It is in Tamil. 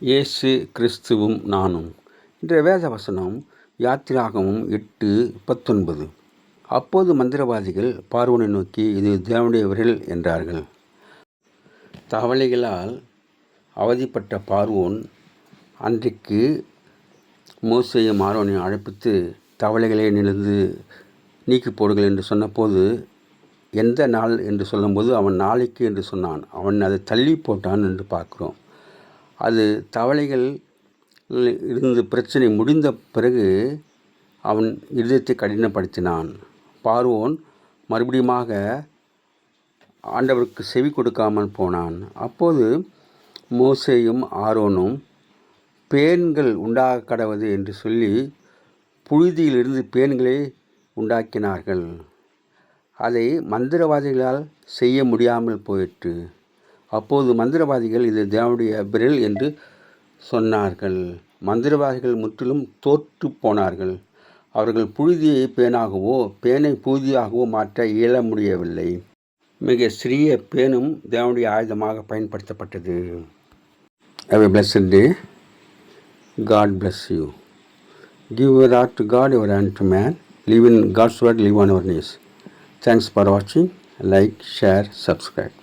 இயேசு கிறிஸ்துவும் நானும். இன்றைய வேத வசனம் யாத்திராகமம் 8:19. அப்போது மந்திரவாதிகள் பார்வோனை நோக்கி, இது தேவனுடைய விரல் என்றார்கள். தவளைகளால் அவதிப்பட்ட பார்வோன் அன்றைக்கு மோசேயும் ஆரோனையும் அழைப்பித்து தவளைகளை நிலந்து நீக்கி போடுங்கள் என்று சொன்னபோது, எந்த நாள் என்று சொல்லும்போது அவன் நாளைக்கு என்று சொன்னான். அவன் அதை தள்ளி போட்டான் என்று பார்க்குறோம். அது தவளைகள் இருந்து பிரச்சனை முடிந்த பிறகு அவன் இருதயத்தை கடினப்படுத்தினான். பார்வோன் மறுபடியுமாக ஆண்டவருக்கு செவி கொடுக்காமல் போனான். அப்போது மோசேயும் ஆரோனும் பேன்கள் உண்டாக கடவது என்று சொல்லி புழுதியிலிருந்து பேன்களை உண்டாக்கினார்கள். அதை மந்திரவாதிகளால் செய்ய முடியாமல் போயிற்று. அப்போது மந்திரவாதிகள் இது தேவனுடைய விரல் என்று சொன்னார்கள். மந்திரவாதிகள் முற்றிலும் தோற்று போனார்கள். அவர்கள் புழுதியை பேனாகவோ பேனை புழுதியாகவோ மாற்ற இயல முடியவில்லை. மிக சிறிய பேனும் தேவனுடைய ஆயுதமாக பயன்படுத்தப்பட்டது. Have a blessed day. God bless you. Give your heart to God, your hand to man. Live in God's word, live on our knees. Thanks for watching. Like, share, subscribe.